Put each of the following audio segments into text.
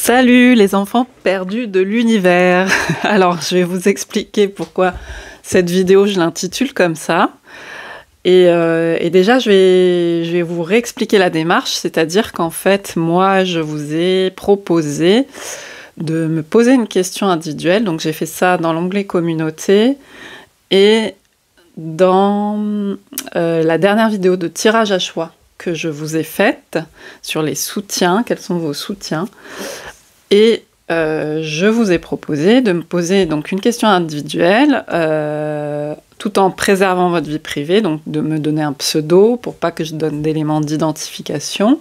Salut les enfants perdus de l'univers. Alors je vais vous expliquer pourquoi cette vidéo je l'intitule comme ça. Et déjà je vais vous réexpliquer la démarche, c'est-à-dire qu'en fait moi je vous ai proposé de me poser une question individuelle, donc j'ai fait ça dans l'onglet communauté et dans la dernière vidéo de tirage à choix que je vous ai faite sur les soutiens, quels sont vos soutiens. Et je vous ai proposé de me poser donc une question individuelle tout en préservant votre vie privée, donc de me donner un pseudo pour pas que je donne d'éléments d'identification.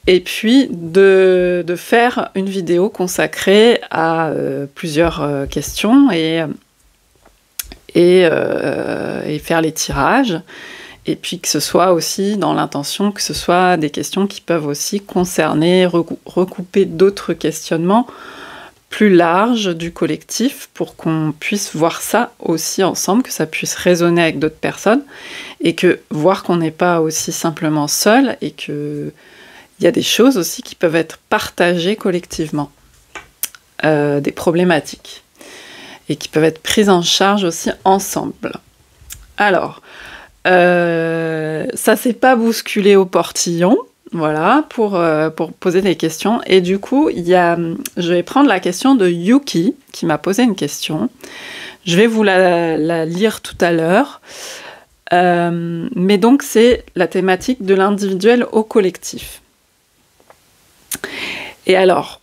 Et puis de faire une vidéo consacrée à plusieurs questions et faire les tirages. Et puis que ce soit aussi dans l'intention que ce soit des questions qui peuvent aussi concerner, recouper d'autres questionnements plus larges du collectif pour qu'on puisse voir ça aussi ensemble, que ça puisse résonner avec d'autres personnes et que voir qu'on n'est pas aussi simplement seul et qu'il y a des choses aussi qui peuvent être partagées collectivement, des problématiques et qui peuvent être prises en charge aussi ensemble. Alors, ça s'est pas bousculé au portillon, voilà, pour poser des questions. Et du coup, je vais prendre la question de Yuki, qui m'a posé une question. Je vais vous la lire tout à l'heure. Mais donc, c'est la thématique de l'individuel au collectif. Et alors,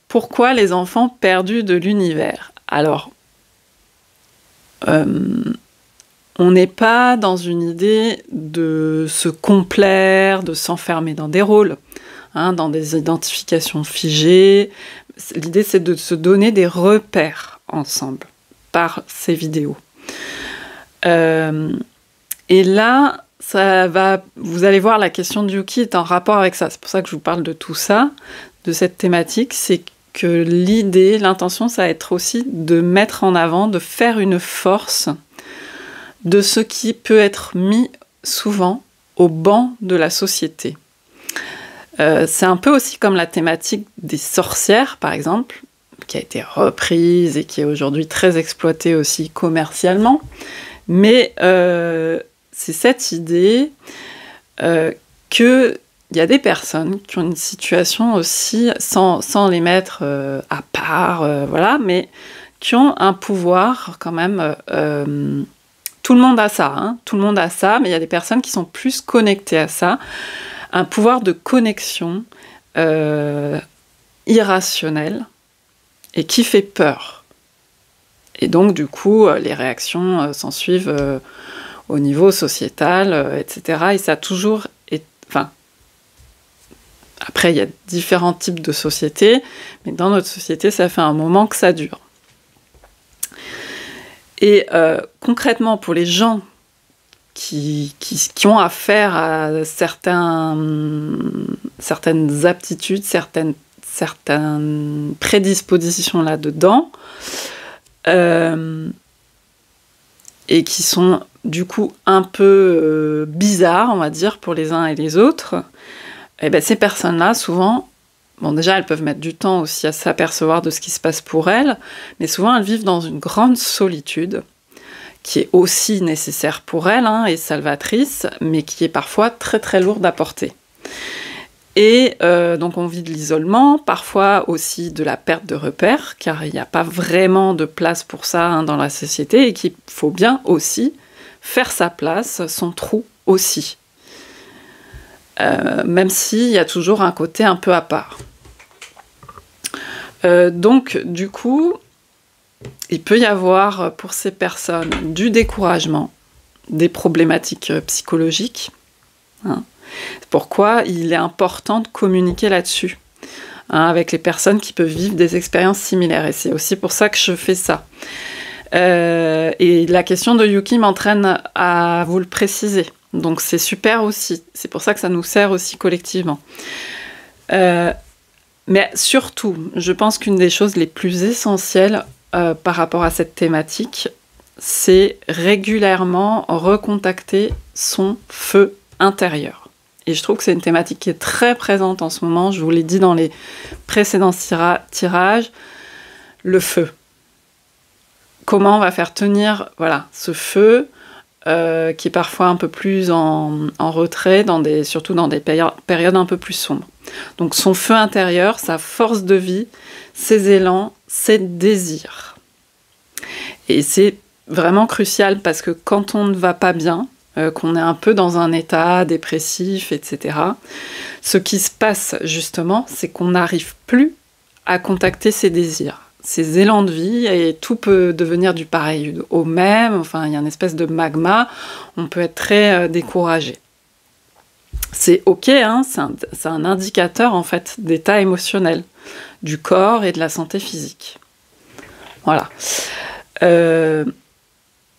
pourquoi les enfants perdus de l'univers? Alors, on n'est pas dans une idée de se complaire, de s'enfermer dans des rôles, dans des identifications figées. L'idée, c'est de se donner des repères ensemble par ces vidéos. Et là, vous allez voir, la question de Yuki est en rapport avec ça. C'est pour ça que je vous parle de tout ça, de cette thématique. C'est que l'idée, l'intention, ça va être aussi de mettre en avant, de faire une force de ce qui peut être mis souvent au banc de la société. C'est un peu aussi comme la thématique des sorcières, par exemple, qui a été reprise et qui est aujourd'hui très exploitée aussi commercialement. Mais c'est cette idée qu'il y a des personnes qui ont une situation aussi, sans les mettre à part, voilà, mais qui ont un pouvoir quand même. Tout le monde a ça, tout le monde a ça, mais il y a des personnes qui sont plus connectées à ça. Un pouvoir de connexion irrationnel et qui fait peur. Et donc, du coup, les réactions s'en suivent au niveau sociétal, etc. Et ça a toujours été... Enfin, après, il y a différents types de sociétés, mais dans notre société, ça fait un moment que ça dure. Et concrètement, pour les gens qui ont affaire à certaines aptitudes, certaines prédispositions là-dedans, et qui sont du coup un peu bizarres, on va dire, pour les uns et les autres, et ben ces personnes-là, souvent... Bon, déjà, elles peuvent mettre du temps aussi à s'apercevoir de ce qui se passe pour elles, mais souvent, elles vivent dans une grande solitude, qui est aussi nécessaire pour elles, et salvatrice, mais qui est parfois très très lourde à porter. Et donc, on vit de l'isolement, parfois aussi de la perte de repères, car il n'y a pas vraiment de place pour ça dans la société, et qu'il faut bien aussi faire sa place, son trou aussi. Même s'il y a toujours un côté un peu à part. Donc, du coup, il peut y avoir pour ces personnes du découragement, des problématiques psychologiques. C'est pourquoi il est important de communiquer là-dessus, avec les personnes qui peuvent vivre des expériences similaires. Et c'est aussi pour ça que je fais ça. Et la question de Yuki m'entraîne à vous le préciser. Donc c'est super aussi. C'est pour ça que ça nous sert aussi collectivement. Mais surtout, je pense qu'une des choses les plus essentielles par rapport à cette thématique, c'est régulièrement recontacter son feu intérieur. et je trouve que c'est une thématique qui est très présente en ce moment, je vous l'ai dit dans les précédents tirages, le feu. Comment on va faire tenir ce feu qui est parfois un peu plus en retrait, surtout dans des périodes un peu plus sombres. Donc son feu intérieur, sa force de vie, ses élans, ses désirs. Et c'est vraiment crucial parce que quand on ne va pas bien, qu'on est un peu dans un état dépressif, etc., ce qui se passe justement, c'est qu'on n'arrive plus à contacter ses désirs, ses élans de vie, et tout peut devenir du pareil au même, enfin il y a une espèce de magma, on peut être très découragé. C'est ok, hein, c'est un indicateur en fait d'état émotionnel, du corps et de la santé physique. Voilà.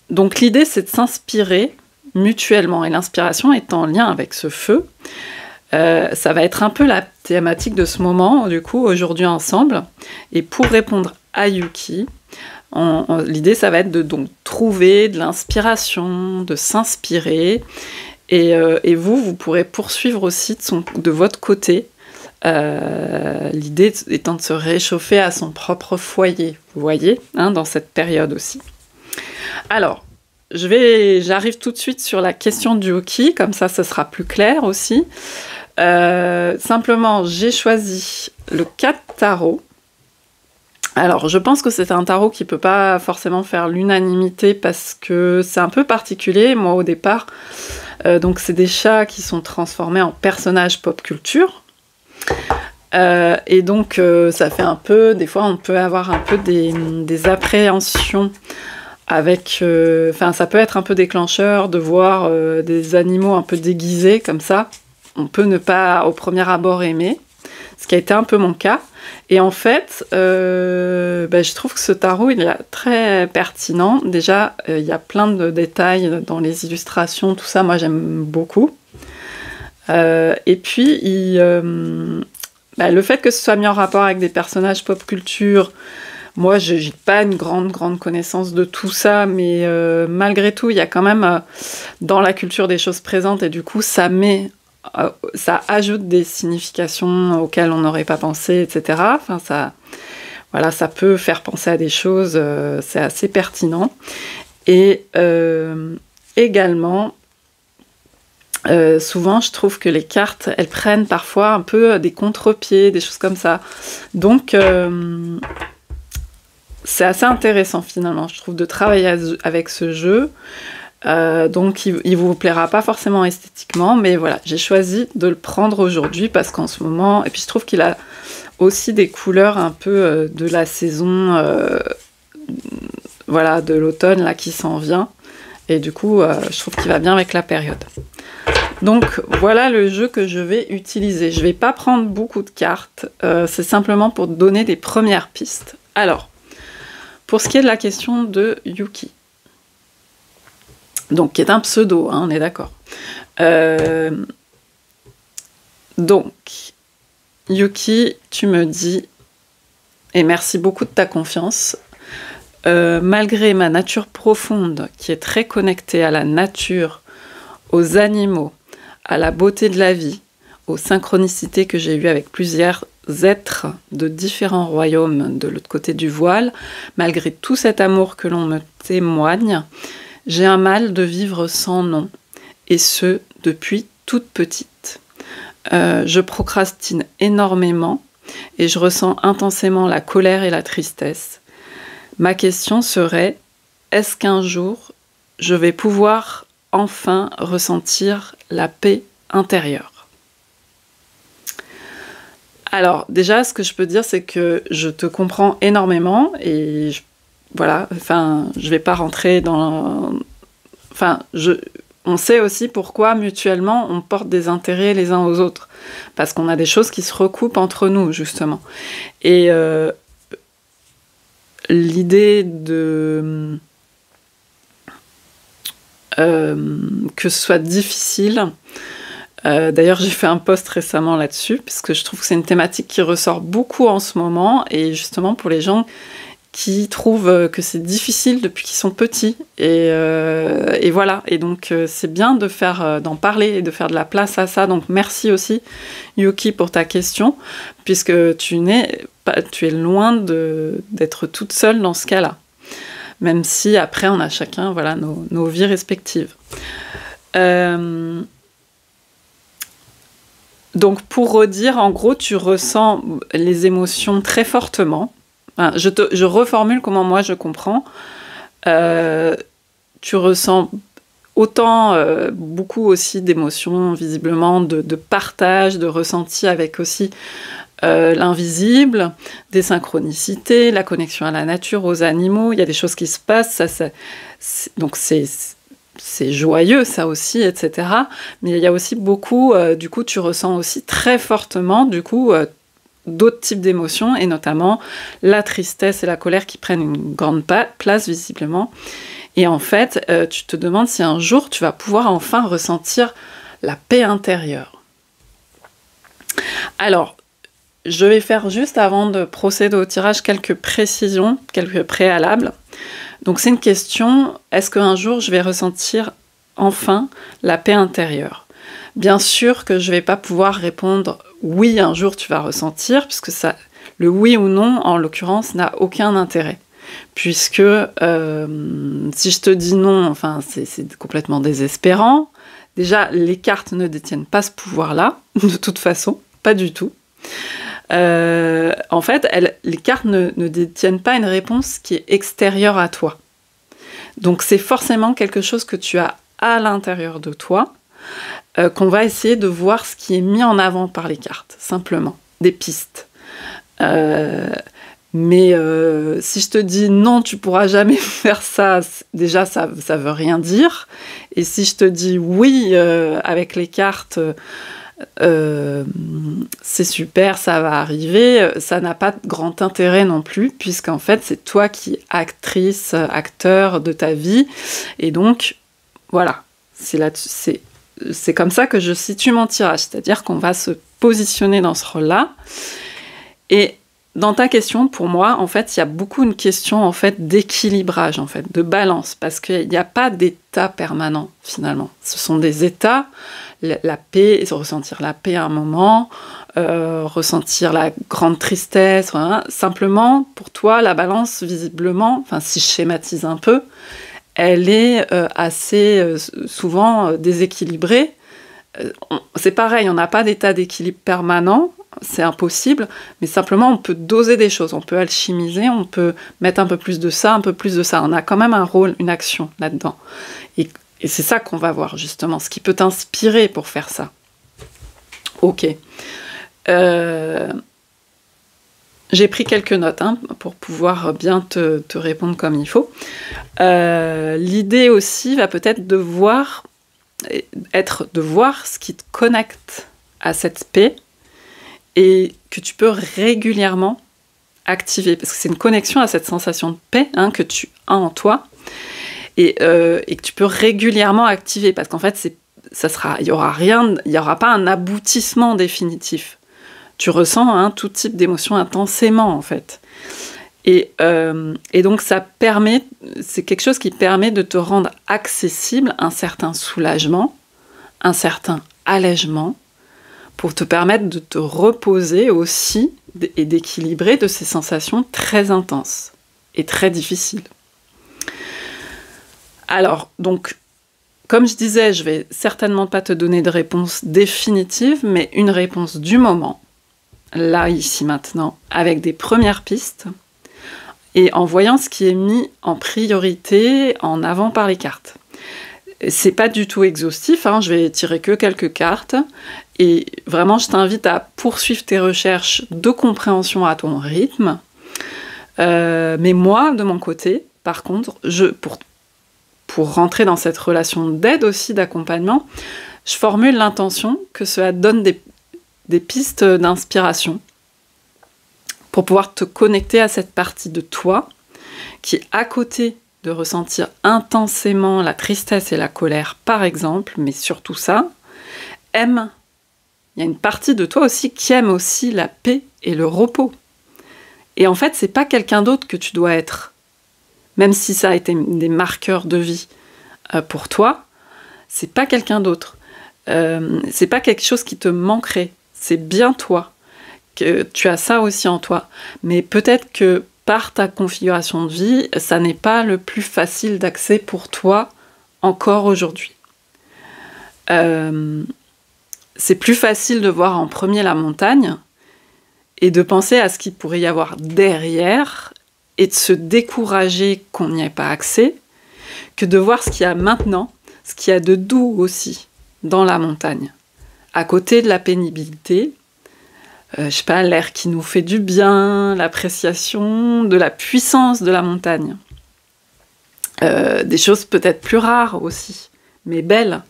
Donc l'idée c'est de s'inspirer mutuellement, et l'inspiration est en lien avec ce feu. Ça va être un peu la thématique de ce moment, du coup, aujourd'hui ensemble. Et pour répondre à Yuki, l'idée, ça va être de donc trouver de l'inspiration, de s'inspirer. Et vous pourrez poursuivre aussi de votre côté. L'idée étant de se réchauffer à son propre foyer, vous voyez, hein, dans cette période aussi. Alors, j'arrive tout de suite sur la question du Yuki, comme ça, ce sera plus clair aussi. Simplement, j'ai choisi le 4 tarot. Alors, je pense que c'est un tarot qui ne peut pas forcément faire l'unanimité parce que c'est un peu particulier. Moi, au départ, donc c'est des chats qui sont transformés en personnages pop culture. Et donc, ça fait un peu... Des fois, on peut avoir un peu des appréhensions avec... ça peut être un peu déclencheur de voir des animaux un peu déguisés comme ça. On peut ne pas, au premier abord, aimer, ce qui a été un peu mon cas. Et en fait, je trouve que ce tarot, il est très pertinent. Déjà, il y a plein de détails dans les illustrations, tout ça, moi, j'aime beaucoup. Et puis, le fait que ce soit mis en rapport avec des personnages pop culture, moi, je n'ai pas une grande connaissance de tout ça, mais malgré tout, il y a quand même dans la culture des choses présentes, et du coup, ça ajoute des significations auxquelles on n'aurait pas pensé, etc. Enfin, ça peut faire penser à des choses, c'est assez pertinent. Et également, souvent, je trouve que les cartes, elles prennent parfois un peu des contre-pieds, des choses comme ça. Donc, c'est assez intéressant, finalement, je trouve, de travailler avec ce jeu. Donc il vous plaira pas forcément esthétiquement, mais voilà, j'ai choisi de le prendre aujourd'hui parce qu'en ce moment, et puis je trouve qu'il a aussi des couleurs un peu de la saison, de l'automne là qui s'en vient, et du coup je trouve qu'il va bien avec la période. Donc voilà le jeu que je vais utiliser. Je vais pas prendre beaucoup de cartes, c'est simplement pour donner des premières pistes. Alors, pour ce qui est de la question de Yuki, donc qui est un pseudo, hein, on est d'accord. Donc, Yuki, tu me dis, et merci beaucoup de ta confiance, malgré ma nature profonde, qui est très connectée à la nature, aux animaux, à la beauté de la vie, aux synchronicités que j'ai eues avec plusieurs êtres de différents royaumes de l'autre côté du voile, malgré tout cet amour que l'on me témoigne, j'ai un mal de vivre sans nom, et ce, depuis toute petite. Je procrastine énormément, et je ressens intensément la colère et la tristesse. Ma question serait, est-ce qu'un jour, je vais pouvoir enfin ressentir la paix intérieure? Alors, déjà, ce que je peux dire, c'est que je te comprends énormément, et je vais pas rentrer dans... on sait aussi pourquoi, mutuellement, on porte des intérêts les uns aux autres. Parce qu'on a des choses qui se recoupent entre nous, justement. Et l'idée de... que ce soit difficile... D'ailleurs, j'ai fait un post récemment là-dessus, parce que je trouve que c'est une thématique qui ressort beaucoup en ce moment, et justement pour les gens qui trouvent que c'est difficile depuis qu'ils sont petits. Et voilà. Et donc, c'est bien d'en parler et de faire de la place à ça. Donc, merci aussi, Yuki, pour ta question, puisque tu es loin d'être toute seule dans ce cas-là. Même si, après, on a chacun nos vies respectives. Donc, pour redire, en gros, tu ressens les émotions très fortement. Enfin, je reformule comment moi je comprends. Tu ressens autant, beaucoup aussi d'émotions, visiblement, de partage, de ressenti avec aussi l'invisible, des synchronicités, la connexion à la nature, aux animaux. Il y a des choses qui se passent. Donc, c'est joyeux, ça aussi, etc. Mais il y a aussi beaucoup, du coup, tu ressens aussi très fortement, du coup, d'autres types d'émotions, et notamment la tristesse et la colère qui prennent une grande place, visiblement. Et en fait, tu te demandes si un jour, tu vas pouvoir enfin ressentir la paix intérieure. Alors, je vais faire juste, avant de procéder au tirage, quelques précisions, quelques préalables. Donc c'est une question, est-ce qu'un jour je vais ressentir enfin la paix intérieure ? Bien sûr que je ne vais pas pouvoir répondre oui, un jour tu vas ressentir, puisque le oui ou non, en l'occurrence, n'a aucun intérêt. Puisque si je te dis non, enfin, c'est complètement désespérant. Déjà, les cartes ne détiennent pas ce pouvoir-là, de toute façon, pas du tout. En fait, les cartes ne détiennent pas une réponse qui est extérieure à toi. Donc c'est forcément quelque chose que tu as à l'intérieur de toi, qu'on va essayer de voir ce qui est mis en avant par les cartes, simplement, des pistes. Mais si je te dis non, tu pourras jamais faire ça, déjà ça veut rien dire. Et si je te dis oui, avec les cartes, c'est super, ça va arriver, ça n'a pas de grand intérêt non plus, puisqu'en fait c'est toi qui es actrice, acteur de ta vie, et donc voilà, c'est comme ça que je situe mon tirage, c'est-à-dire qu'on va se positionner dans ce rôle-là. Et dans ta question, pour moi, en fait, il y a beaucoup une question en fait d'équilibrage, en fait, de balance, parce qu'il n'y a pas d'état permanent finalement. Ce sont des états, la paix, ressentir la paix à un moment, ressentir la grande tristesse. Voilà. Simplement, pour toi, la balance, visiblement, enfin, si je schématise un peu, elle est assez souvent déséquilibrée. C'est pareil, on n'a pas d'état d'équilibre permanent. C'est impossible, mais simplement on peut doser des choses, on peut alchimiser, on peut mettre un peu plus de ça, un peu plus de ça. On a quand même un rôle, une action là-dedans. Et c'est ça qu'on va voir, justement, ce qui peut t'inspirer pour faire ça. Ok. J'ai pris quelques notes pour pouvoir bien te répondre comme il faut. L'idée aussi va peut-être de voir ce qui te connecte à cette paix, et que tu peux régulièrement activer, parce que c'est une connexion à cette sensation de paix que tu as en toi, et que tu peux régulièrement activer, parce qu'en fait, il y aura pas un aboutissement définitif. Tu ressens tout type d'émotion intensément, en fait. Et donc, c'est quelque chose qui permet de te rendre accessible un certain soulagement, un certain allègement, pour te permettre de te reposer aussi et d'équilibrer de ces sensations très intenses et très difficiles. Alors, donc, comme je disais, je vais certainement pas te donner de réponse définitive, mais une réponse du moment, là, ici, maintenant, avec des premières pistes, et en voyant ce qui est mis en priorité, en avant par les cartes. C'est pas du tout exhaustif, je vais tirer que quelques cartes, et vraiment je t'invite à poursuivre tes recherches de compréhension à ton rythme. Mais moi, de mon côté, par contre, pour rentrer dans cette relation d'aide aussi, d'accompagnement, je formule l'intention que cela donne des pistes d'inspiration pour pouvoir te connecter à cette partie de toi qui, à côté de ressentir intensément la tristesse et la colère, par exemple, mais surtout ça, il y a une partie de toi aussi qui aime aussi la paix et le repos. Et en fait, c'est pas quelqu'un d'autre que tu dois être. Même si ça a été des marqueurs de vie pour toi, c'est pas quelqu'un d'autre. C'est pas quelque chose qui te manquerait. C'est bien toi. Que tu as ça aussi en toi. Mais peut-être que par ta configuration de vie, ça n'est pas le plus facile d'accès pour toi encore aujourd'hui. C'est plus facile de voir en premier la montagne et de penser à ce qu'il pourrait y avoir derrière et de se décourager qu'on n'y ait pas accès, que de voir ce qu'il y a maintenant, ce qu'il y a de doux aussi dans la montagne. À côté de la pénibilité, je sais pas, l'air qui nous fait du bien, l'appréciation de la puissance de la montagne. Des choses peut-être plus rares aussi, mais belles.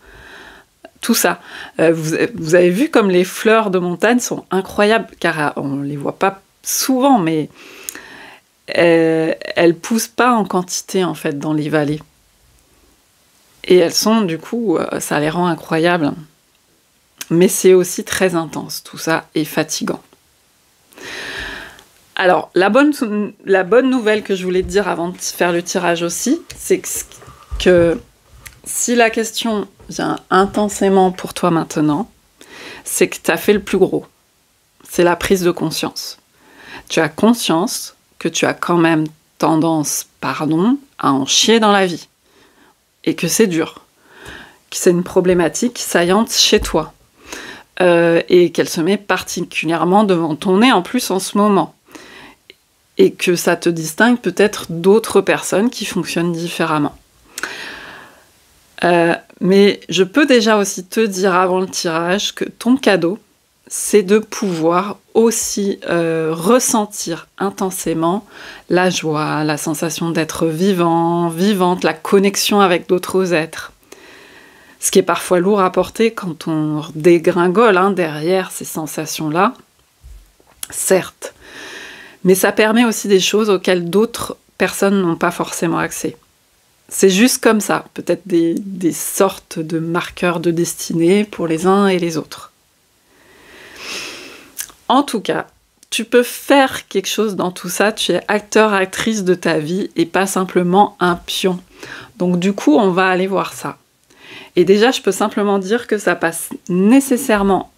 Tout ça. Vous avez vu comme les fleurs de montagne sont incroyables, car on ne les voit pas souvent, mais elles poussent pas en quantité en fait dans les vallées. Et elles sont du coup, ça les rend incroyables. Mais c'est aussi très intense tout ça et fatigant. Alors la bonne nouvelle que je voulais te dire avant de faire le tirage aussi, c'est que si la question vient intensément pour toi maintenant, c'est que tu as fait le plus gros. C'est la prise de conscience. Tu as conscience que tu as quand même tendance, à en chier dans la vie. Et que c'est dur. Que c'est une problématique saillante chez toi. Et qu'elle se met particulièrement devant ton nez en plus en ce moment. Et que ça te distingue peut-être d'autres personnes qui fonctionnent différemment. Mais je peux déjà aussi te dire avant le tirage que ton cadeau, c'est de pouvoir aussi ressentir intensément la joie, la sensation d'être vivant, vivante, la connexion avec d'autres êtres. Ce qui est parfois lourd à porter quand on dégringole derrière ces sensations-là, certes. Mais ça permet aussi des choses auxquelles d'autres personnes n'ont pas forcément accès. C'est juste comme ça, peut-être des sortes de marqueurs de destinée pour les uns et les autres. En tout cas, tu peux faire quelque chose dans tout ça, tu es acteur, actrice de ta vie et pas simplement un pion. Donc du coup, on va aller voir ça. Et déjà, je peux simplement dire que ça passe nécessairement,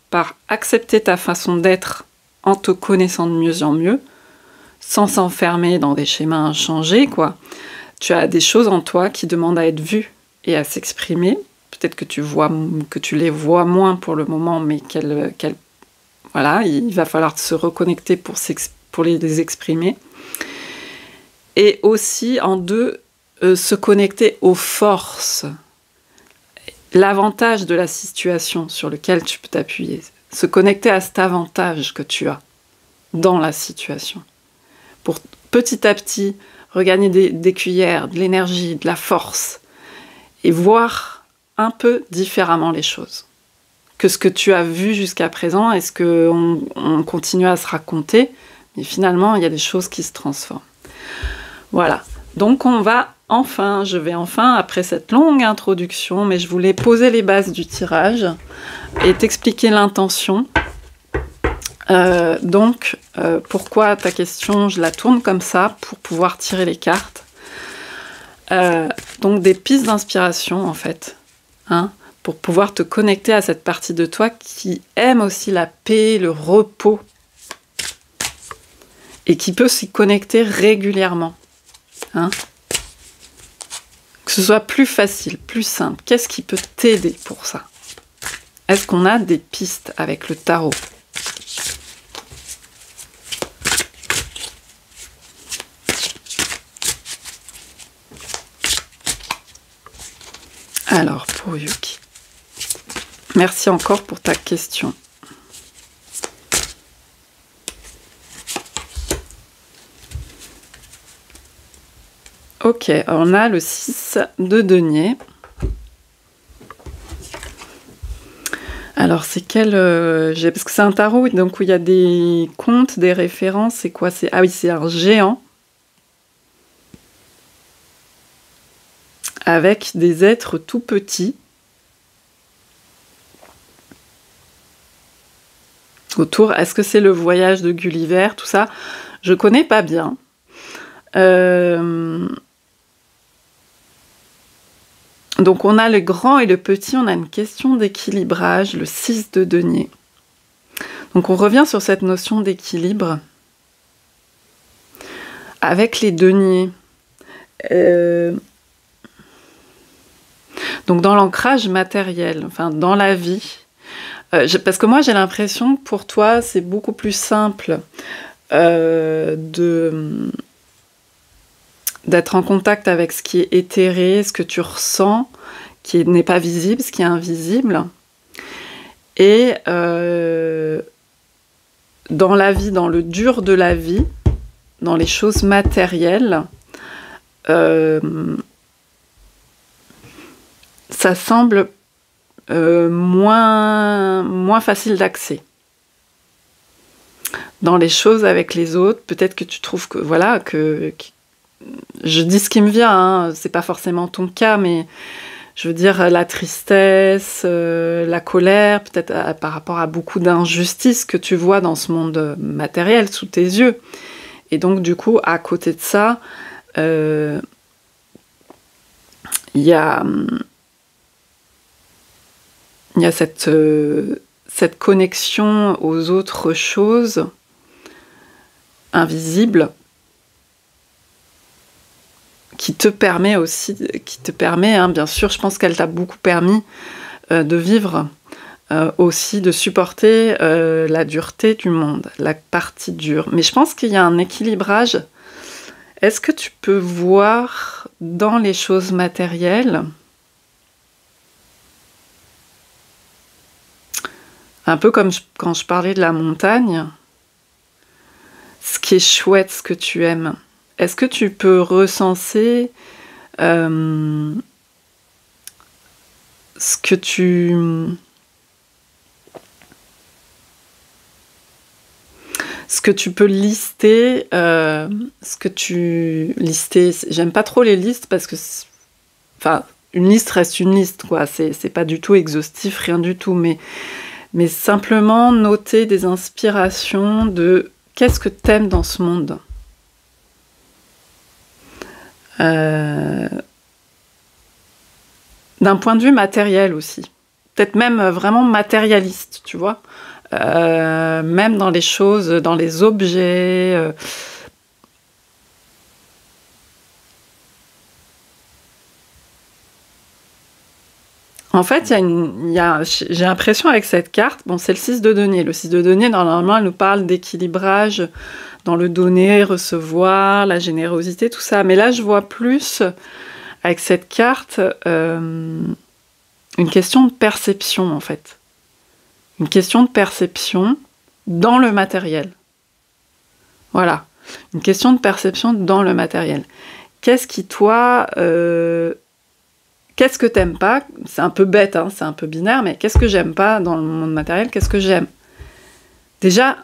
par accepter ta façon d'être en te connaissant de mieux en mieux, sans s'enfermer dans des schémas inchangés, quoi. Tu as des choses en toi qui demandent à être vues et à s'exprimer. Peut-être que tu les vois moins pour le moment, mais voilà, il va falloir se reconnecter pour les exprimer. Et aussi, en deux, se connecter aux forces. L'avantage de la situation sur lequel tu peux t'appuyer. Se connecter à cet avantage que tu as dans la situation. Pour petit à petit regagner des cuillères, de l'énergie, de la force, et voir un peu différemment les choses que ce que tu as vu jusqu'à présent et ce qu'on continue à se raconter, mais finalement, il y a des choses qui se transforment. Voilà. Donc, je vais enfin, après cette longue introduction, mais je voulais poser les bases du tirage et t'expliquer l'intention. Pourquoi ta question, je la tourne comme ça pour pouvoir tirer les cartes. Donc des pistes d'inspiration en fait, pour pouvoir te connecter à cette partie de toi qui aime aussi la paix, le repos et qui peut s'y connecter régulièrement. Que ce soit plus facile, plus simple. Qu'est-ce qui peut t'aider pour ça? Est-ce qu'on a des pistes avec le tarot? Alors, pour Yuki, merci encore pour ta question. Ok, on a le 6 de denier. Alors, c'est quel... parce que c'est un tarot, donc où il y a des comptes, des références. C'est quoi? Ah oui, c'est un géant. Avec des êtres tout petits. Autour, est-ce que c'est le voyage de Gulliver, tout ça? Je connais pas bien. Donc on a le grand et le petit, on a une question d'équilibrage, le 6 de denier. Donc on revient sur cette notion d'équilibre avec les deniers. Donc dans l'ancrage matériel, enfin dans la vie. Parce que moi j'ai l'impression que pour toi c'est beaucoup plus simple d'être en contact avec ce qui est éthéré, ce que tu ressens, qui n'est pas visible, ce qui est invisible. Et dans la vie, dans le dur de la vie, dans les choses matérielles, ça semble moins facile d'accès. Dans les choses avec les autres, peut-être que tu trouves que, voilà, que je dis ce qui me vient, hein, c'est pas forcément ton cas, mais je veux dire la tristesse, la colère, peut-être par rapport à beaucoup d'injustices que tu vois dans ce monde matériel sous tes yeux. Et donc du coup, à côté de ça, il y a cette connexion aux autres choses invisibles qui te permet, hein, bien sûr, je pense qu'elle t'a beaucoup permis de vivre, aussi de supporter la dureté du monde, la partie dure. Mais je pense qu'il y a un équilibrage. Est-ce que tu peux voir dans les choses matérielles, un peu comme quand je parlais de la montagne, ce qui est chouette, ce que tu aimes? Est-ce que tu peux recenser ce que tu... Ce que tu peux lister, j'aime pas trop les listes parce que... Enfin, une liste reste une liste, quoi. C'est pas du tout exhaustif, rien du tout, mais simplement noter des inspirations de qu'est-ce que t'aimes dans ce monde. D'un point de vue matériel aussi. Peut-être même vraiment matérialiste, tu vois. Même dans les choses, dans les objets. En fait, j'ai l'impression avec cette carte, bon, c'est le 6 de denier. Le 6 de denier, normalement, elle nous parle d'équilibrage dans le donner, recevoir, la générosité, tout ça. Mais là, je vois plus, avec cette carte, une question de perception, en fait. Une question de perception dans le matériel. Voilà. Une question de perception dans le matériel. Qu'est-ce qui, toi... qu'est-ce que t'aimes pas? C'est un peu bête, hein, c'est un peu binaire, mais qu'est-ce que j'aime pas dans le monde matériel? Qu'est-ce que j'aime? Déjà,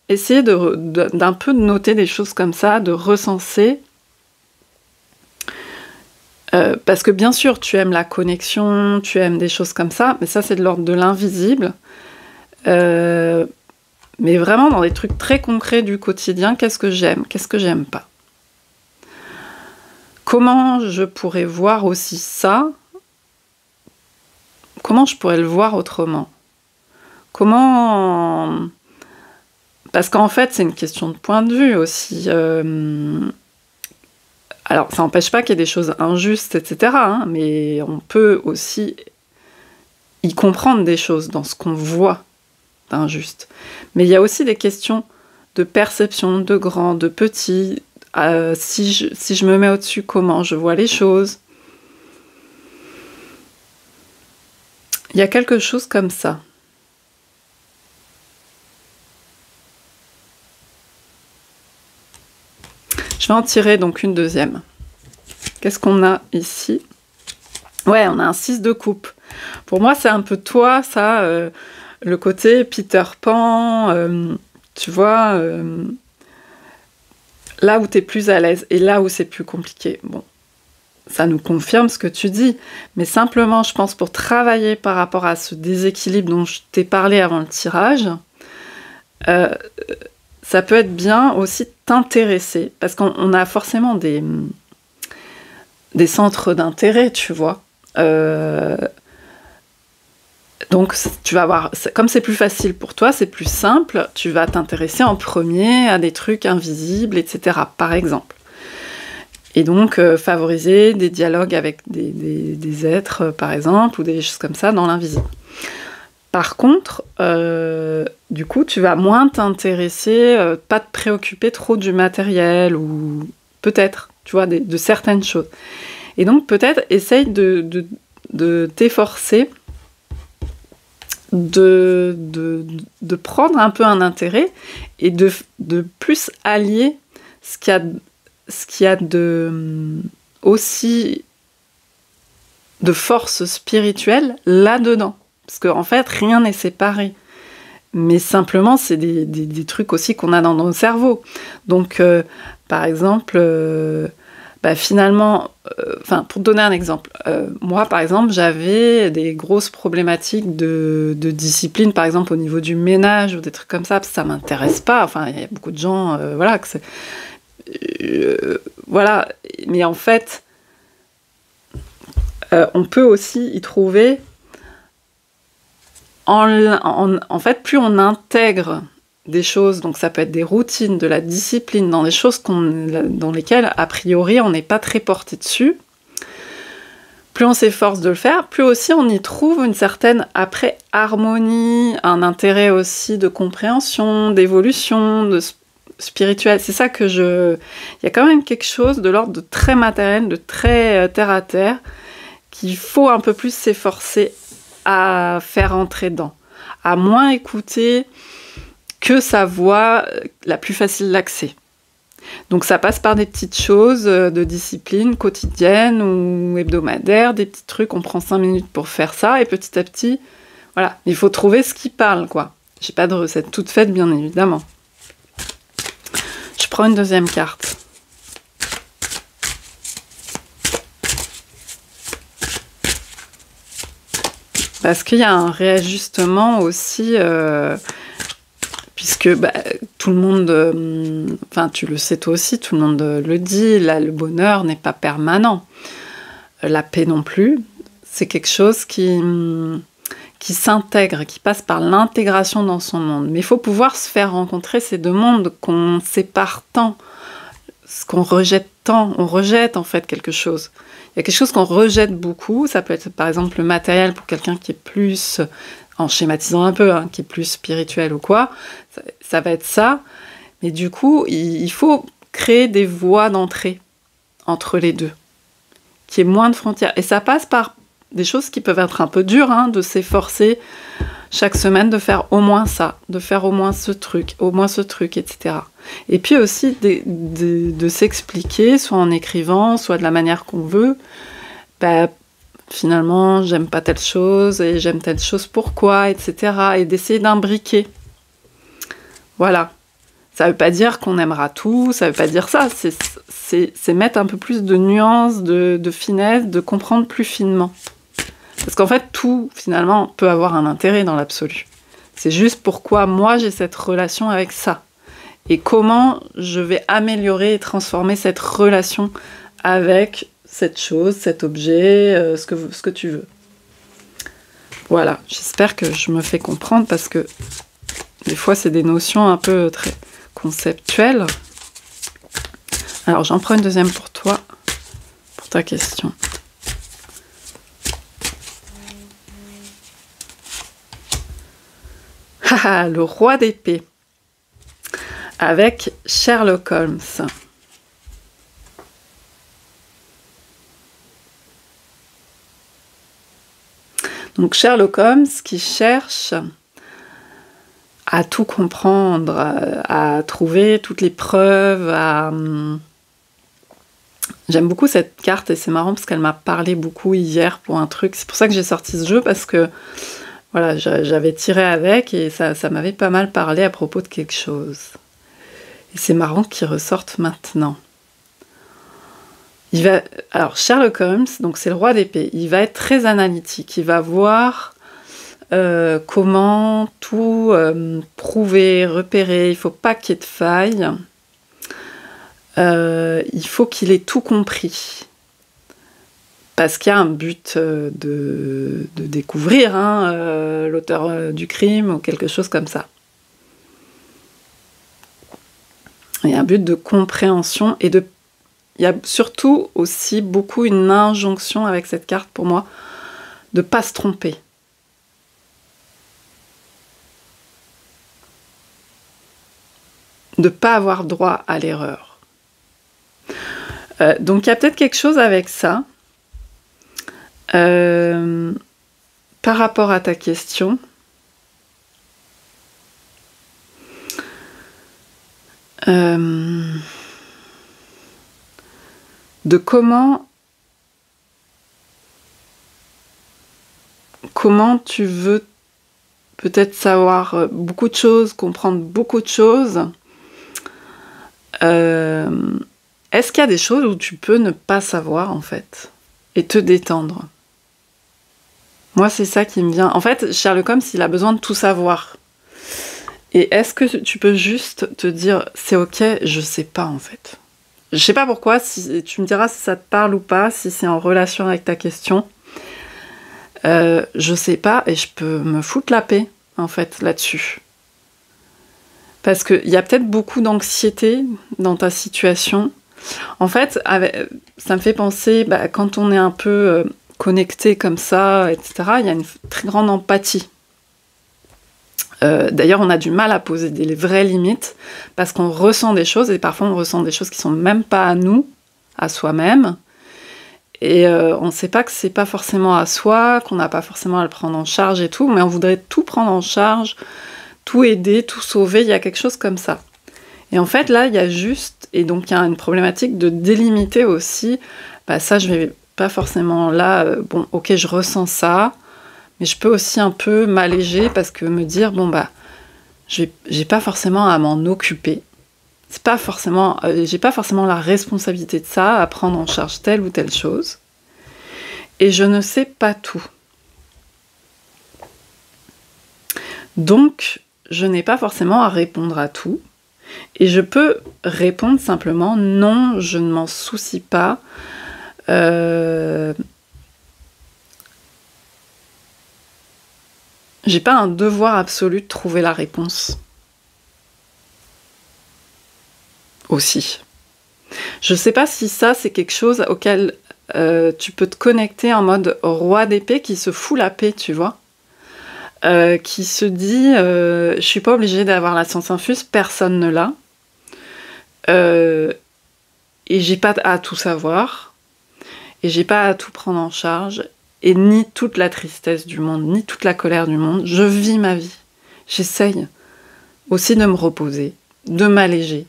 essayer d'un peu de noter des choses comme ça, de recenser. Parce que bien sûr, tu aimes la connexion, tu aimes des choses comme ça, mais ça, c'est de l'ordre de l'invisible. Mais vraiment, dans des trucs très concrets du quotidien, qu'est-ce que j'aime? Qu'est-ce que j'aime pas? Comment je pourrais voir aussi ça? Comment je pourrais le voir autrement? Comment... Parce qu'en fait, c'est une question de point de vue aussi. Alors, ça n'empêche pas qu'il y ait des choses injustes, etc. Hein, mais on peut aussi y comprendre des choses dans ce qu'on voit d'injuste. Mais il y a aussi des questions de perception, de grand, de petit... si je me mets au-dessus, comment je vois les choses. Il y a quelque chose comme ça. Je vais en tirer donc une deuxième. Qu'est-ce qu'on a ici? Ouais, on a un 6 de coupe. Pour moi, c'est un peu toi, ça, le côté Peter Pan, tu vois... là où tu es plus à l'aise et là où c'est plus compliqué. Bon, ça nous confirme ce que tu dis, mais simplement, je pense, pour travailler par rapport à ce déséquilibre dont je t'ai parlé avant le tirage, ça peut être bien aussi t'intéresser, parce qu'on a forcément des centres d'intérêt, tu vois. Donc, tu vas voir, comme c'est plus facile pour toi, c'est plus simple, tu vas t'intéresser en premier à des trucs invisibles, etc., par exemple. Et donc, favoriser des dialogues avec des êtres, par exemple, ou des choses comme ça dans l'invisible. Par contre, du coup, tu vas moins t'intéresser, pas te préoccuper trop du matériel, ou peut-être, tu vois, de certaines choses. Et donc, peut-être, essaye de t'efforcer de prendre un peu un intérêt et de plus allier ce qu'il y a aussi de force spirituelle là-dedans. Parce qu'en fait, rien n'est séparé. Mais simplement, c'est des trucs aussi qu'on a dans nos cerveaux. Donc, par exemple, finalement, pour te donner un exemple, moi, par exemple, j'avais des grosses problématiques de discipline, par exemple, au niveau du ménage ou des trucs comme ça, parce que ça m'intéresse pas. Enfin, il y a beaucoup de gens, voilà, que c'est... voilà. Mais en fait, on peut aussi y trouver... En fait, plus on intègre des choses, donc ça peut être des routines, de la discipline, dans des choses dans lesquelles, a priori, on n'est pas très porté dessus, plus on s'efforce de le faire, plus aussi on y trouve une certaine, après, harmonie, un intérêt aussi de compréhension, d'évolution, de spirituel. C'est ça que il y a quand même quelque chose de l'ordre de très matériel, de très terre-à-terre, qu'il faut un peu plus s'efforcer à faire entrer dedans, à moins écouter que sa voix la plus facile d'accès. Donc ça passe par des petites choses de discipline quotidienne ou hebdomadaire, des petits trucs, on prend 5 minutes pour faire ça, et petit à petit, voilà, il faut trouver ce qui parle, quoi. J'ai pas de recette toute faite, bien évidemment. Je prends une deuxième carte. Parce qu'il y a un réajustement aussi, puisque tout le monde, tu le sais toi aussi, tout le monde le dit, là, le bonheur n'est pas permanent. La paix non plus. C'est quelque chose qui s'intègre, qui passe par l'intégration dans son monde. Mais il faut pouvoir se faire rencontrer ces deux mondes qu'on sépare tant, ce qu'on rejette tant. On rejette en fait quelque chose. Il y a quelque chose qu'on rejette beaucoup, ça peut être par exemple le matériel pour quelqu'un qui est plus, en schématisant un peu, qui est plus spirituel ou quoi, ça va être ça. Mais du coup, il faut créer des voies d'entrée entre les deux, qu'il y ait moins de frontières. Et ça passe par des choses qui peuvent être un peu dures, de s'efforcer chaque semaine de faire au moins ça, de faire au moins ce truc, etc. Et puis aussi de s'expliquer, soit en écrivant, soit de la manière qu'on veut. Finalement, j'aime pas telle chose, et j'aime telle chose, pourquoi, etc. Et d'essayer d'imbriquer. Voilà. Ça veut pas dire qu'on aimera tout, ça veut pas dire ça. C'est mettre un peu plus de nuances, de finesse, de comprendre plus finement. Parce qu'en fait, tout, finalement, peut avoir un intérêt dans l'absolu. C'est juste pourquoi moi, j'ai cette relation avec ça. Et comment je vais améliorer et transformer cette relation avec cette chose, cet objet, ce que tu veux. Voilà, j'espère que je me fais comprendre, parce que des fois, c'est des notions un peu très conceptuelles. Alors, j'en prends une deuxième pour toi, pour ta question. Le roi d'épée, avec Sherlock Holmes. Donc Sherlock Holmes qui cherche à tout comprendre, à trouver toutes les preuves, J'aime beaucoup cette carte, et c'est marrant parce qu'elle m'a parlé beaucoup hier pour un truc. C'est pour ça que j'ai sorti ce jeu, parce que voilà, j'avais tiré avec, et ça m'avait pas mal parlé à propos de quelque chose. Et c'est marrant qu'il ressorte maintenant. Alors, Sherlock Holmes, donc c'est le roi d'épée, il va être très analytique, il va voir comment tout prouver, repérer, il faut pas qu'il y ait de faille. Il faut qu'il ait tout compris. Parce qu'il y a un but de découvrir l'auteur du crime ou quelque chose comme ça. Il y a un but de compréhension et il y a surtout aussi beaucoup une injonction avec cette carte pour moi de ne pas se tromper. De ne pas avoir droit à l'erreur. Donc il y a peut-être quelque chose avec ça. Par rapport à ta question, de comment tu veux peut-être savoir beaucoup de choses, comprendre beaucoup de choses. Est-ce qu'il y a des choses où tu peux ne pas savoir en fait et te détendre? Moi, c'est ça qui me vient. En fait, Sherlock Holmes, il a besoin de tout savoir. Et est-ce que tu peux juste te dire, c'est ok, je sais pas en fait. Je sais pas pourquoi, si tu me diras si ça te parle ou pas, si c'est en relation avec ta question. Je sais pas et je peux me foutre la paix en fait là-dessus. Parce qu'il y a peut-être beaucoup d'anxiété dans ta situation. En fait, ça me fait penser, quand on est un peu connecté comme ça, etc., il y a une très grande empathie. D'ailleurs, on a du mal à poser des vraies limites parce qu'on ressent des choses et parfois on ressent des choses qui sont même pas à nous, à soi-même. Et on ne sait pas que c'est pas forcément à soi, qu'on n'a pas forcément à le prendre en charge et tout, mais on voudrait tout prendre en charge, tout aider, tout sauver, il y a quelque chose comme ça. Et en fait, là, il y a juste, et donc il y a une problématique de délimiter aussi, ça, je vais pas forcément là, ok, je ressens ça, mais je peux aussi un peu m'alléger parce que me dire, j'ai pas forcément à m'en occuper. J'ai pas forcément la responsabilité de ça, à prendre en charge telle ou telle chose. Et je ne sais pas tout. Donc, je n'ai pas forcément à répondre à tout. Et je peux répondre simplement, non, je ne m'en soucie pas. J'ai pas un devoir absolu de trouver la réponse. Aussi. Je sais pas si ça, c'est quelque chose auquel tu peux te connecter en mode roi d'épée qui se fout la paix, tu vois. Qui se dit je suis pas obligée d'avoir la science infuse, personne ne l'a. Et j'ai pas à tout savoir. Et j'ai pas à tout prendre en charge. Et ni toute la tristesse du monde, ni toute la colère du monde. Je vis ma vie. J'essaye aussi de me reposer, de m'alléger.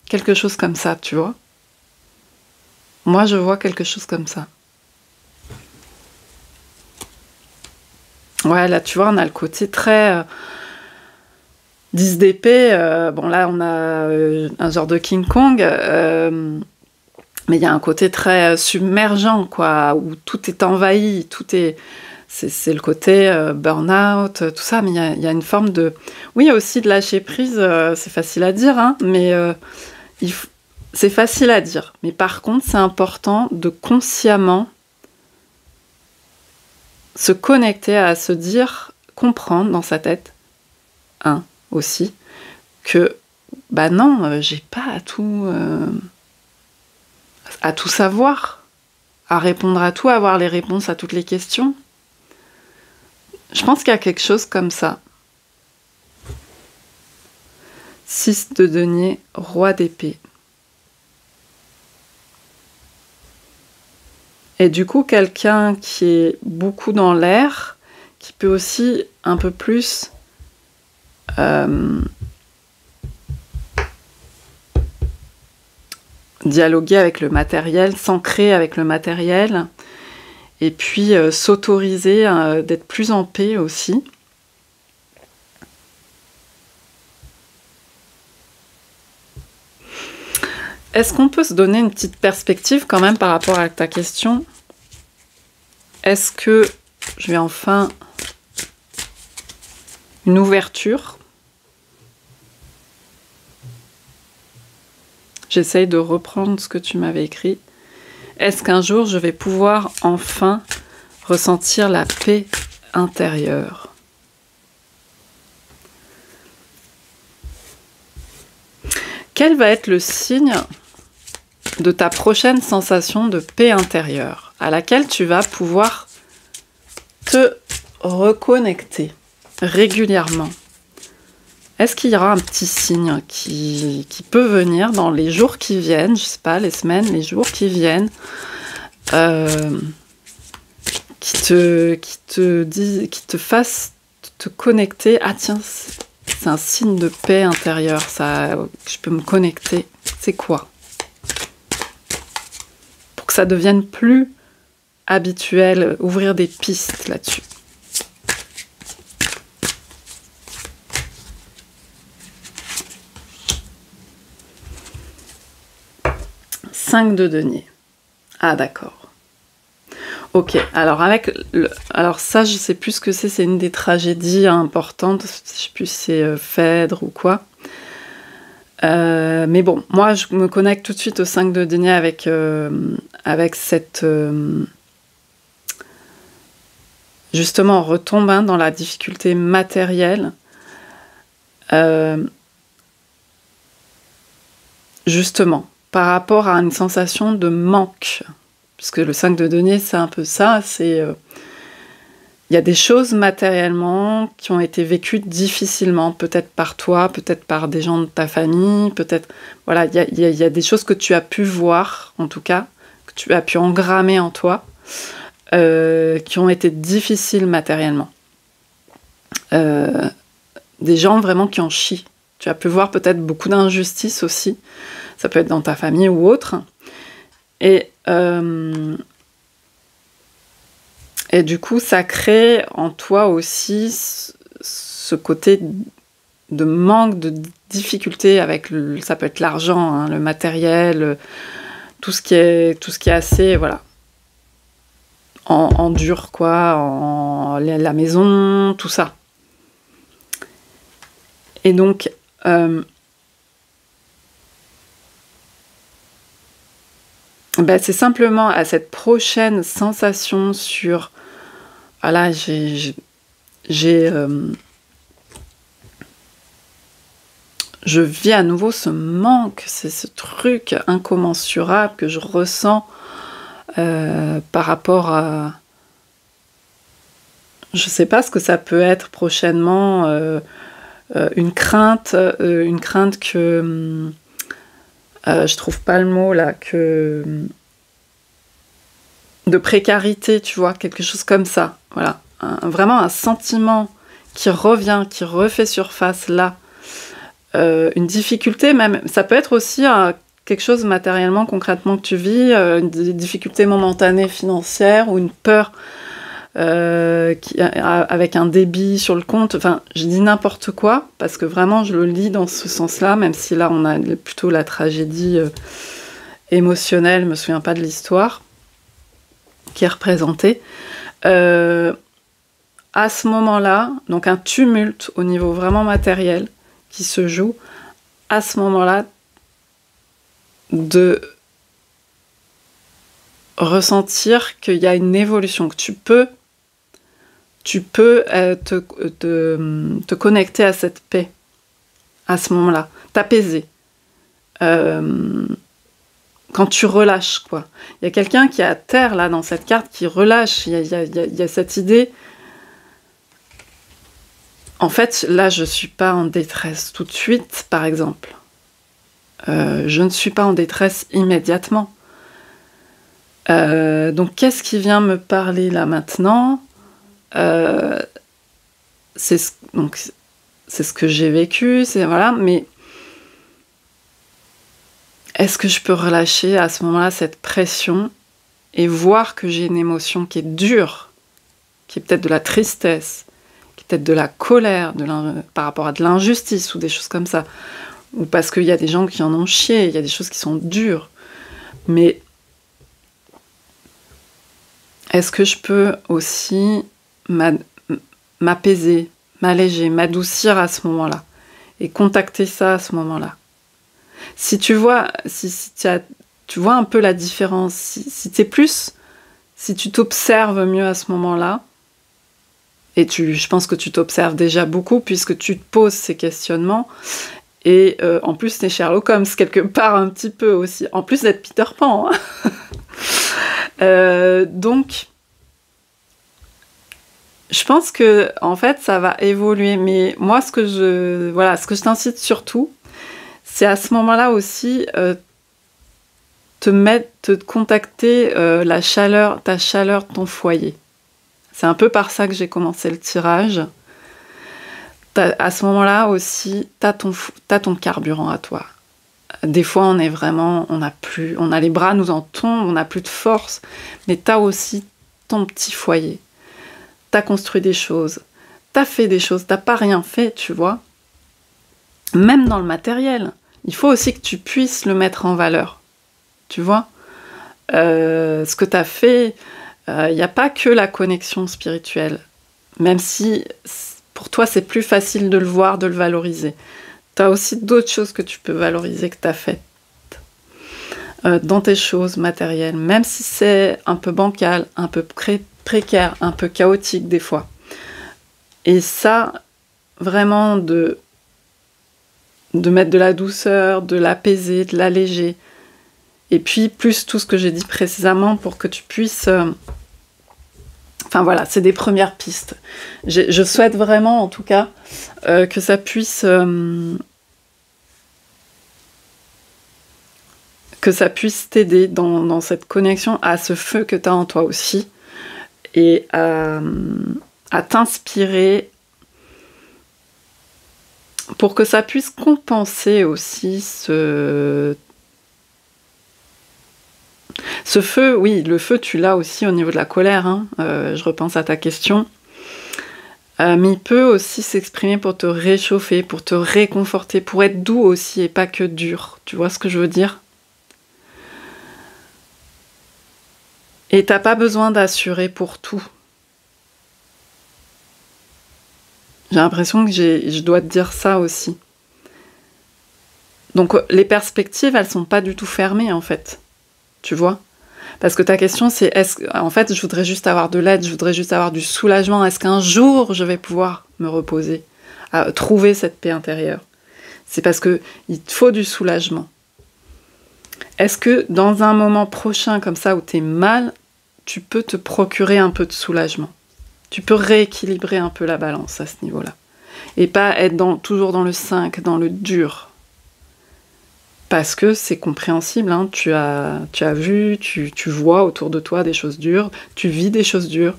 Quelque chose comme ça, tu vois. Moi, je vois quelque chose comme ça. Ouais, là, tu vois, on a le côté très 10 d'épée. Bon, là, on a un genre de King Kong. Mais il y a un côté très submergent, quoi, où tout est envahi, c'est le côté burn-out, tout ça, mais il y a une forme de... Oui, il y a aussi de lâcher prise, c'est facile à dire, hein, mais c'est facile à dire. Mais par contre, c'est important de consciemment se connecter à se dire, comprendre dans sa tête, aussi, que, non, j'ai pas à tout savoir, à répondre à tout, à avoir les réponses à toutes les questions. Je pense qu'il y a quelque chose comme ça. 6 de denier, roi d'épée. Et du coup, quelqu'un qui est beaucoup dans l'air, qui peut aussi un peu plus dialoguer avec le matériel, s'ancrer avec le matériel, et puis s'autoriser d'être plus en paix aussi. Est-ce qu'on peut se donner une petite perspective quand même par rapport à ta question? Est-ce que je vais enfin une ouverture. J'essaye de reprendre ce que tu m'avais écrit. Est-ce qu'un jour je vais pouvoir enfin ressentir la paix intérieure? Quel va être le signe de ta prochaine sensation de paix intérieure à laquelle tu vas pouvoir te reconnecter régulièrement? Est-ce qu'il y aura un petit signe qui peut venir dans les jours qui viennent, je sais pas, les semaines, les jours qui viennent, qui te fasse te connecter? Ah tiens, c'est un signe de paix intérieure, ça, je peux me connecter. C'est quoi? Pour que ça devienne plus habituel, ouvrir des pistes là-dessus. De denier. Ah d'accord. Ok, alors alors ça je sais plus ce que c'est une des tragédies importantes, je sais plus si c'est Phèdre ou quoi. Mais bon, moi je me connecte tout de suite au 5 de denier avec cette... justement, on retombe dans la difficulté matérielle. Justement, par rapport à une sensation de manque. Puisque le 5 de denier, c'est un peu ça, c'est... il y a des choses matériellement qui ont été vécues difficilement, peut-être par toi, peut-être par des gens de ta famille, peut-être... Voilà, il y a des choses que tu as pu voir, en tout cas, que tu as pu engrammer en toi, qui ont été difficiles matériellement. Des gens vraiment qui en chient. Tu as pu voir peut-être beaucoup d'injustices aussi. Ça peut être dans ta famille ou autre. Et du coup, ça crée en toi aussi ce côté de manque, de difficulté avec, ça peut être l'argent, hein, le matériel, tout ce qui est assez, voilà, en dur, quoi, la maison, tout ça. Et donc, c'est simplement à cette prochaine sensation sur... Voilà, je vis à nouveau ce manque, c'est ce truc incommensurable que je ressens par rapport à... Je sais pas ce que ça peut être prochainement, une crainte que... je trouve pas le mot là, de précarité, tu vois, quelque chose comme ça, voilà, vraiment un sentiment qui revient, qui refait surface là, une difficulté même, ça peut être aussi quelque chose matériellement, concrètement que tu vis, une difficulté momentanée financière ou une peur avec un débit sur le compte, enfin je dis n'importe quoi parce que vraiment je le lis dans ce sens-là, même si là on a plutôt la tragédie émotionnelle, je me souviens pas de l'histoire qui est représentée. À ce moment-là, donc un tumulte au niveau vraiment matériel qui se joue, à ce moment-là, de ressentir qu'il y a une évolution, que tu peux te connecter à cette paix, à ce moment-là, t'apaiser. Quand tu relâches, quoi. Il y a quelqu'un qui est à terre, là, dans cette carte, qui relâche. Il y a cette idée... En fait, là, je ne suis pas en détresse tout de suite, par exemple. Je ne suis pas en détresse immédiatement. Donc, qu'est-ce qui vient me parler, là, maintenant ? C'est ce que j'ai vécu, voilà, mais est-ce que je peux relâcher à ce moment-là cette pression et voir que j'ai une émotion qui est dure, qui est peut-être de la tristesse, qui est peut-être de la colère, par rapport à de l'injustice ou des choses comme ça, ou parce qu'il y a des gens qui en ont chié, il y a des choses qui sont dures, mais est-ce que je peux aussi m'apaiser, m'alléger, m'adoucir à ce moment-là. Et contacter ça à ce moment-là. Si tu vois, tu vois un peu la différence, si tu t'observes mieux à ce moment-là, et je pense que tu t'observes déjà beaucoup puisque tu te poses ces questionnements, et en plus t'es Sherlock Holmes quelque part un petit peu aussi, en plus d'être Peter Pan. Hein. Donc, je pense que en fait ça va évoluer, mais moi ce que je t'incite surtout, c'est à ce moment-là aussi te contacter ta chaleur de ton foyer. C'est un peu par ça que j'ai commencé le tirage. À ce moment-là aussi, t'as ton carburant à toi. Des fois, on a les bras nous en tombent, on n'a plus de force, mais t'as aussi ton petit foyer. T'as construit des choses, t'as fait des choses, t'as pas rien fait, tu vois. Même dans le matériel, il faut aussi que tu puisses le mettre en valeur, tu vois. Ce que t'as fait, il n'y a pas que la connexion spirituelle, même si pour toi c'est plus facile de le voir, de le valoriser. T'as aussi d'autres choses que tu peux valoriser que t'as faites dans tes choses matérielles, même si c'est un peu bancal, un peu précaire, un peu chaotique des fois. Et ça, vraiment de mettre de la douceur, de l'apaiser, de l'alléger. Et puis, plus tout ce que j'ai dit précisément pour que tu puisses... Enfin voilà, c'est des premières pistes. Je souhaite vraiment, en tout cas, que ça puisse... que ça puisse t'aider dans cette connexion à ce feu que tu as en toi aussi. Et à t'inspirer pour que ça puisse compenser aussi ce feu. Oui, le feu, tu l'as aussi au niveau de la colère, hein. Je repense à ta question. Mais il peut aussi s'exprimer pour te réchauffer, pour te réconforter, pour être doux aussi et pas que dur. Tu vois ce que je veux dire? Et t'as pas besoin d'assurer pour tout. J'ai l'impression que je dois te dire ça aussi. Donc les perspectives, elles sont pas du tout fermées en fait. Tu vois? Parce que ta question c'est, en fait, je voudrais juste avoir de l'aide, je voudrais juste avoir du soulagement. Est-ce qu'un jour je vais pouvoir me reposer, trouver cette paix intérieure? C'est parce que il te faut du soulagement. Est-ce que dans un moment prochain comme ça où t'es mal, tu peux te procurer un peu de soulagement? Tu peux rééquilibrer un peu la balance à ce niveau-là. Et pas être toujours dans le 5, dans le dur. Parce que c'est compréhensible, hein. Tu as vu, tu vois autour de toi des choses dures, tu vis des choses dures.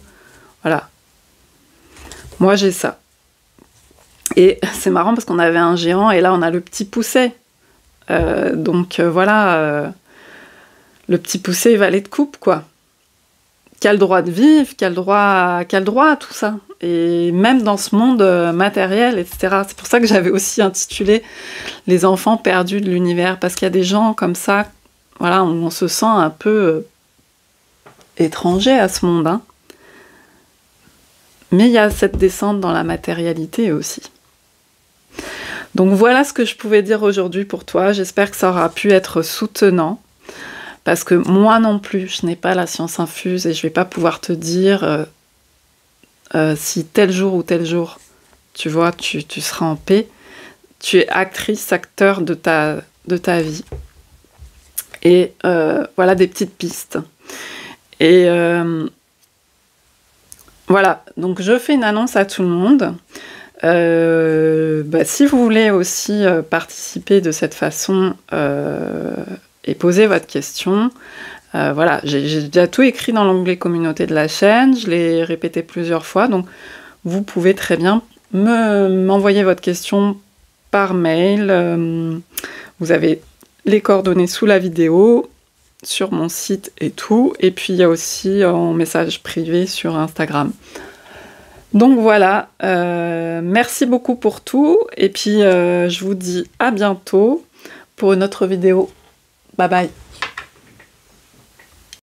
Voilà. Moi, j'ai ça. Et c'est marrant parce qu'on avait un géant et là, on a le petit pousset. Voilà. Le petit pousset valet de coupe, quoi. Qui a le droit de vivre, qui a le droit à tout ça. Et même dans ce monde matériel, etc. C'est pour ça que j'avais aussi intitulé « Les enfants perdus de l'univers », parce qu'il y a des gens comme ça, voilà, on se sent un peu étranger à ce monde. Hein. Mais il y a cette descente dans la matérialité aussi. Donc voilà ce que je pouvais dire aujourd'hui pour toi. J'espère que ça aura pu être soutenant. Parce que moi non plus, je n'ai pas la science infuse et je ne vais pas pouvoir te dire si tel jour ou tel jour, tu vois, tu seras en paix. Tu es actrice, acteur de ta vie. Et voilà des petites pistes. Et voilà, donc je fais une annonce à tout le monde. Si vous voulez aussi participer de cette façon et poser votre question, voilà, j'ai déjà tout écrit dans l'onglet communauté de la chaîne, je l'ai répété plusieurs fois, donc vous pouvez très bien m'envoyer votre question par mail. Vous avez les coordonnées sous la vidéo, sur mon site et tout, et puis il y a aussi en message privé sur Instagram. Donc voilà, merci beaucoup pour tout, et puis je vous dis à bientôt pour une autre vidéo. Bye bye.